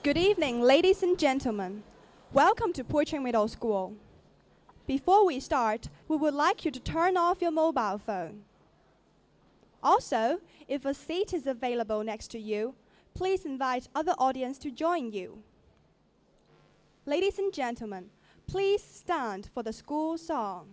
Good evening, ladies and gentlemen. Welcome to Pui Ching Middle School. Before we start, we would like you to turn off your mobile phone. Also, if a seat is available next to you, please invite other audience to join you. Ladies and gentlemen, please stand for the school song.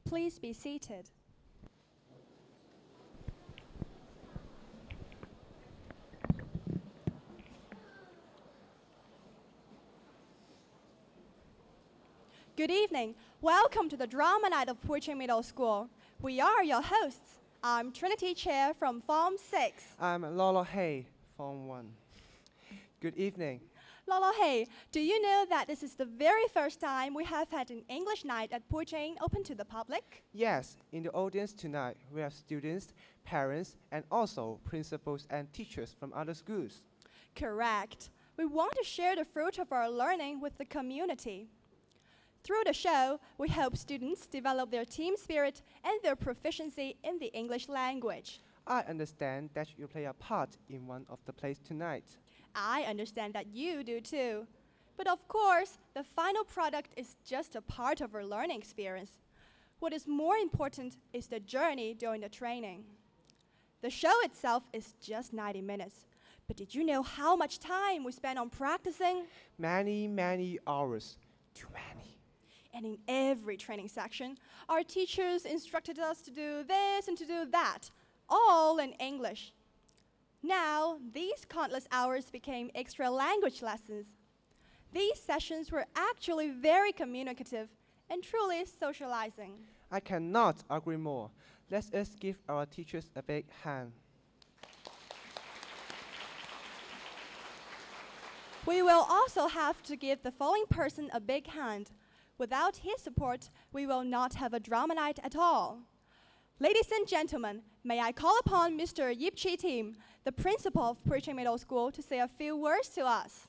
Please be seated. Good evening. Welcome to the Drama Night of Pui Ching Middle School. We are your hosts. I'm Trinity Chair from Form 6. I'm Lolo Hay, Form 1. Good evening. Lolo Hey, do you know that this is the very first time we have had an English night at Pui Ching open to the public? Yes, in the audience tonight, we have students, parents, and also principals and teachers from other schools. Correct. We want to share the fruit of our learning with the community. Through the show, we hope students develop their team spirit and their proficiency in the English language. I understand that you play a part in one of the plays tonight. I understand that you do too. But of course, the final product is just a part of our learning experience. What is more important is the journey during the training. The show itself is just 90 minutes. But did you know how much time we spend on practicing? Many hours. Too many. And in every training section, our teachers instructed us to do this and to do that, all in English. Now, these countless hours became extra language lessons. These sessions were actually very communicative and truly socializing. I cannot agree more. Let us give our teachers a big hand. We will also have to give the following person a big hand. Without his support, we will not have a drama night at all. Ladies and gentlemen, may I call upon Mr. Yip Chi Tim, the principal of Pui Ching Middle School, to say a few words to us.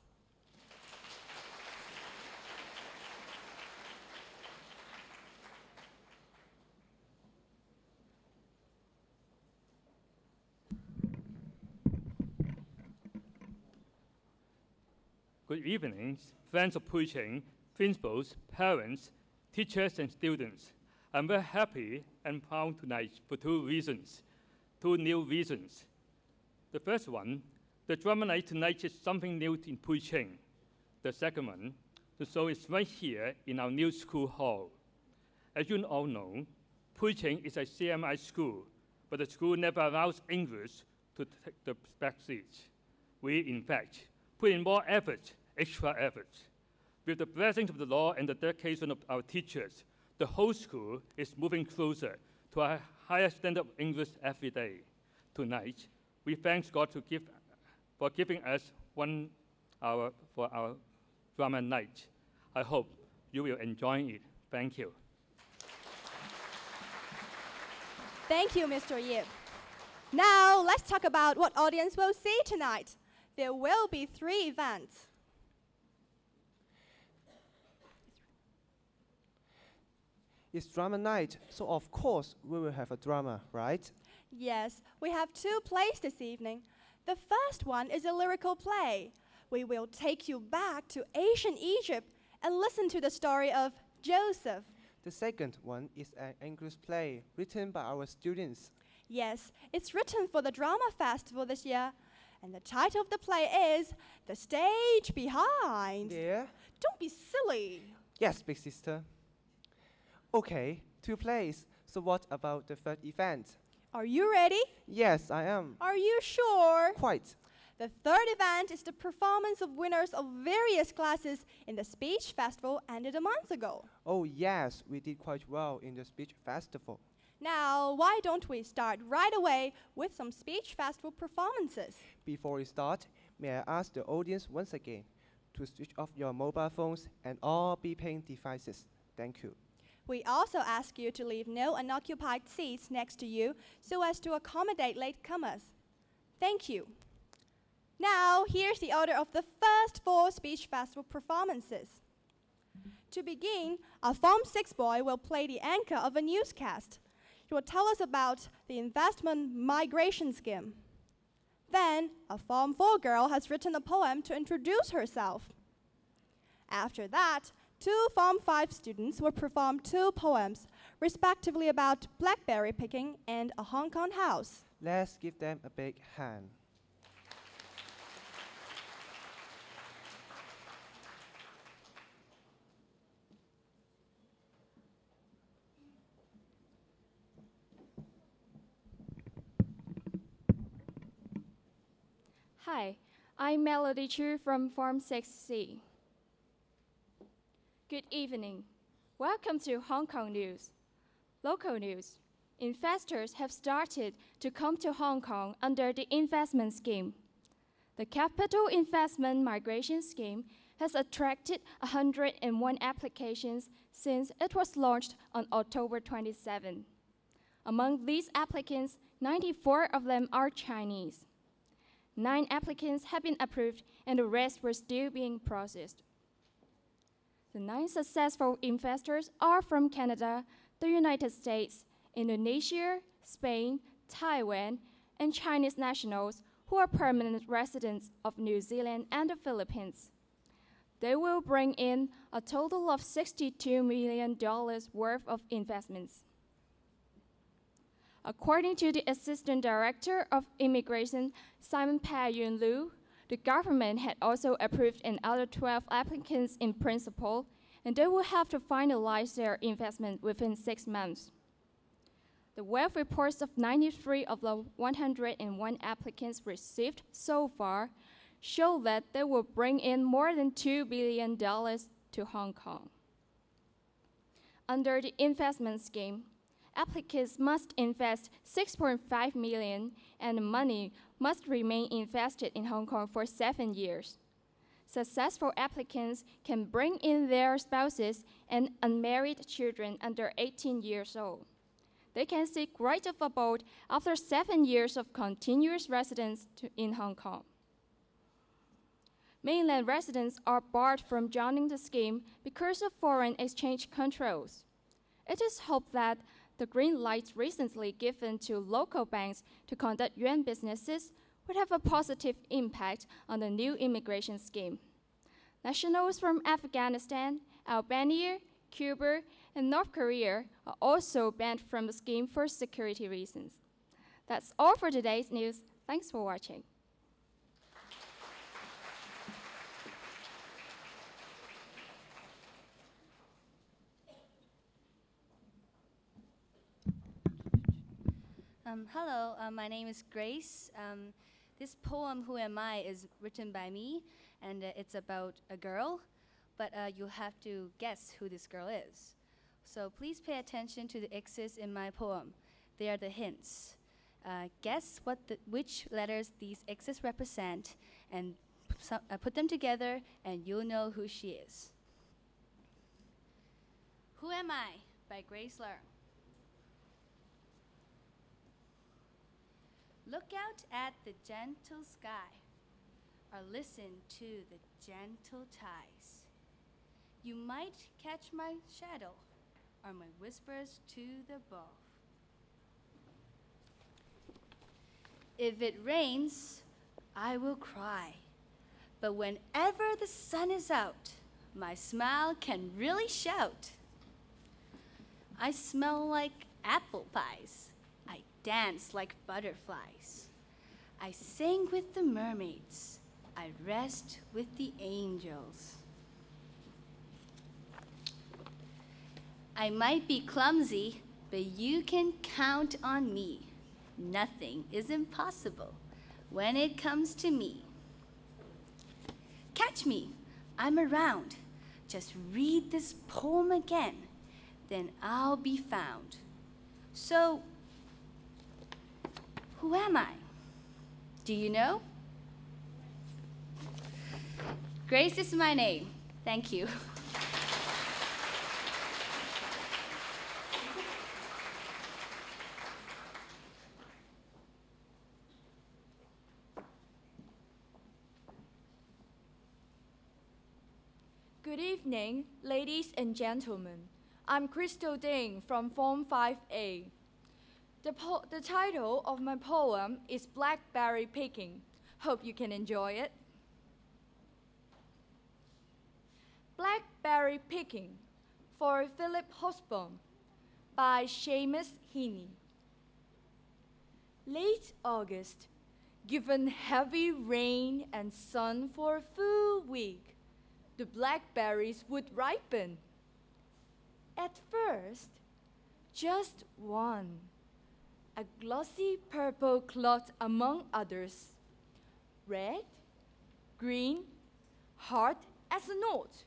Good evening, friends of Pui Ching, principals, parents, teachers, and students. I'm very happy and proud tonight for two new reasons. The first one, the drama night tonight is something new in Pui Ching. The second one, the show is right here in our new school hall. As you all know, Pui Ching is a CMI school, but the school never allows English to take the back seat. We, in fact, put in more effort, extra effort. With the blessings of the Lord and the dedication of our teachers, the whole school is moving closer to a higher standard of English every day. Tonight, we thank God for giving us 1 hour for our drama night. I hope you will enjoy it. Thank you. Thank you, Mr. Yip. Now, let's talk about what audience will see tonight. There will be 3 events. It's drama night, so of course we will have a drama, right? Yes, we have 2 plays this evening. The first one is a lyrical play. We will take you back to ancient Egypt and listen to the story of Joseph. The second one is an English play written by our students. Yes, it's written for the Drama Festival this year. And the title of the play is The Stage Behind. Yeah? Don't be silly. Yes, big sister. Okay, 2 plays. So what about the third event? Are you ready? Yes, I am. Are you sure? Quite. The third event is the performance of winners of various classes in the speech festival ended a month ago. Oh yes, we did quite well in the speech festival. Now, why don't we start right away with some speech festival performances? Before we start, may I ask the audience once again to switch off your mobile phones and all beeping devices. Thank you. We also ask you to leave no unoccupied seats next to you so as to accommodate latecomers. Thank you. Now, here's the order of the first 4 speech festival performances. To begin, a Form 6 boy will play the anchor of a newscast. He will tell us about the investment migration scheme. Then, a Form 4 girl has written a poem to introduce herself. After that, 2 Form 5 students will perform 2 poems, respectively about blackberry picking and a Hong Kong house. Let's give them a big hand. Hi, I'm Melody Chu from Form 6C. Good evening. Welcome to Hong Kong News. Local news. Investors have started to come to Hong Kong under the investment scheme. The Capital Investment Migration Scheme has attracted 101 applications since it was launched on October 27. Among these applicants, 94 of them are Chinese. 9 applicants have been approved and the rest were still being processed. The 9 successful investors are from Canada, the United States, Indonesia, Spain, Taiwan, and Chinese nationals who are permanent residents of New Zealand and the Philippines. They will bring in a total of $62 million worth of investments. According to the Assistant Director of Immigration, Simon Pa-Yun Liu, the government had also approved another 12 applicants in principle, and they will have to finalize their investment within 6 months. The wealth reports of 93 of the 101 applicants received so far show that they will bring in more than $2 billion to Hong Kong. Under the investment scheme, applicants must invest $6.5 million and the money must remain invested in Hong Kong for 7 years. Successful applicants can bring in their spouses and unmarried children under 18 years old. They can seek right of abode after 7 years of continuous residence in Hong Kong. Mainland residents are barred from joining the scheme because of foreign exchange controls. It is hoped that the green light recently given to local banks to conduct yuan businesses would have a positive impact on the new immigration scheme. Nationals from Afghanistan, Albania, Cuba, and North Korea are also banned from the scheme for security reasons. That's all for today's news. Thanks for watching. Hello, my name is Grace. This poem, Who Am I, is written by me, and it's about a girl, but you'll have to guess who this girl is. So please pay attention to the X's in my poem. They are the hints. Guess which letters these X's represent, and put them together, and you'll know who she is. Who Am I? By Grace Leung. Look out at the gentle sky, or listen to the gentle tides. You might catch my shadow, or my whispers to the bow. If it rains, I will cry. But whenever the sun is out, my smile can really shout. I smell like apple pies. I dance like butterflies. I sing with the mermaids. I rest with the angels. I might be clumsy, but you can count on me. Nothing is impossible when it comes to me. Catch me, I'm around. Just read this poem again, then I'll be found. So, who am I? Do you know? Grace is my name. Thank you. Good evening, ladies and gentlemen. I'm Crystal Ding from Form 5A. The title of my poem is Blackberry Picking. Hope you can enjoy it. Blackberry Picking for Philip Hobsbawm by Seamus Heaney. Late August, given heavy rain and sun for a full week, the blackberries would ripen. At first, just one, a glossy purple clot among others, red, green, hard as a note.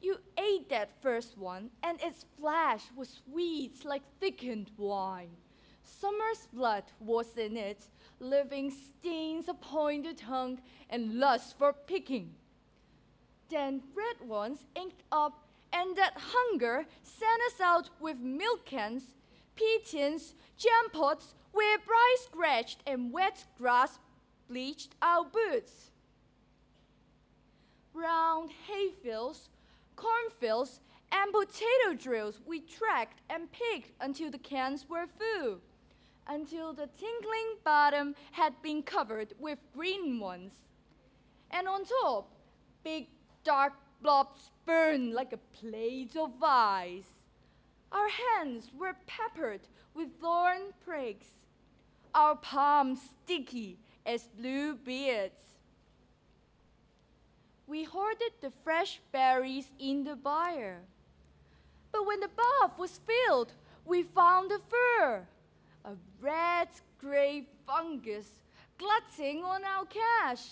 You ate that first one, and its flesh was sweet like thickened wine. Summer's blood was in it, leaving stains upon the tongue and lust for picking. Then red ones inked up, and that hunger sent us out with milk cans, pea tins, jam pots, where bright scratched and wet grass bleached our boots. Round hayfields, cornfields, and potato drills we tracked and picked until the cans were full, until the tinkling bottom had been covered with green ones. And on top, big dark blobs burned like a plate of ice. Our hands were peppered with thorn prigs, our palms sticky as blue beards. We hoarded the fresh berries in the byre. But when the bath was filled, we found the fur, a red-gray fungus glutting on our cash.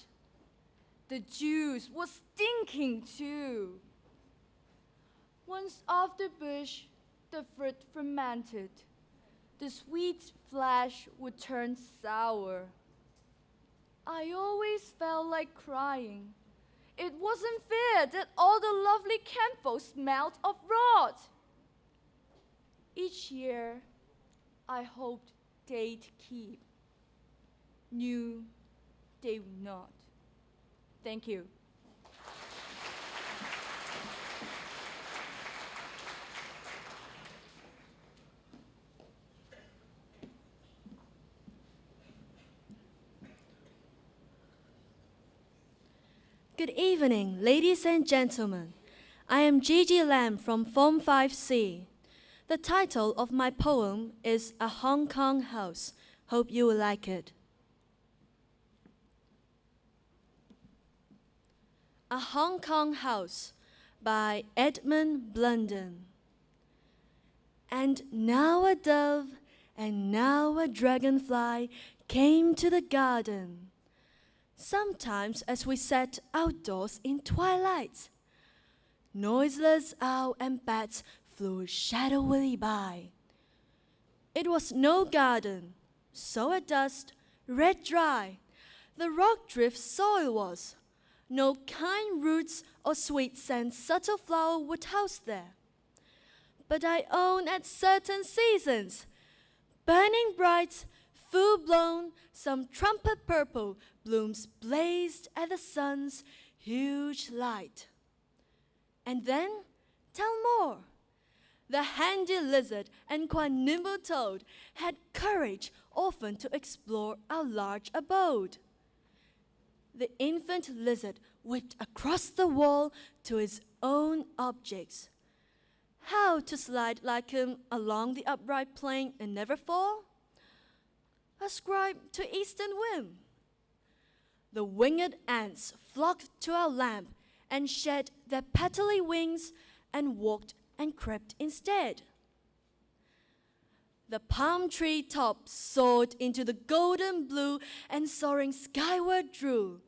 The juice was stinking too. Once off the bush, the fruit fermented. The sweet flesh would turn sour. I always felt like crying. It wasn't fair that all the lovely camphor smelled of rot. Each year, I hoped they'd keep. Knew they would not. Thank you. Good evening, ladies and gentlemen. I am Gigi Lam from Form 5C. The title of my poem is A Hong Kong House. Hope you will like it. A Hong Kong House by Edmund Blunden. And now a dove and now a dragonfly came to the garden. Sometimes as we sat outdoors in twilight, noiseless owl and bats flew shadowily by. It was no garden, so at dust, red dry, the rock drift soil was. No kind roots or sweet scent subtle flower would house there. But I own at certain seasons, burning bright, full-blown, some trumpet purple blooms blazed at the sun's huge light. And then, tell more. The handy lizard and quite nimble toad had courage often to explore our large abode. The infant lizard whipped across the wall to his own objects. How to slide like him along the upright plane and never fall? Ascribe to eastern whim. The winged ants flocked to our lamp and shed their petally wings and walked and crept instead. The palm tree top soared into the golden blue and soaring skyward drew,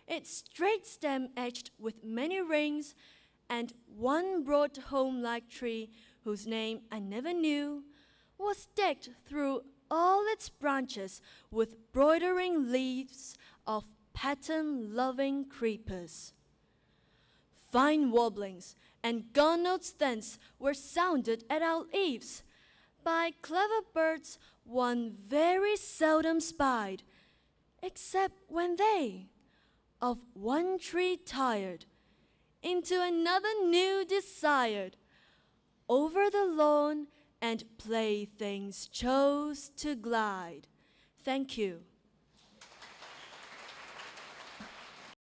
its straight stem edged with many rings, and one broad home-like tree, whose name I never knew, was decked through all its branches with broidering leaves of pattern-loving creepers. Fine warblings and gone notes thence were sounded at our eaves by clever birds one very seldom spied, except when they, of one tree tired, into another new desired, over the lawn and playthings chose to glide. Thank you.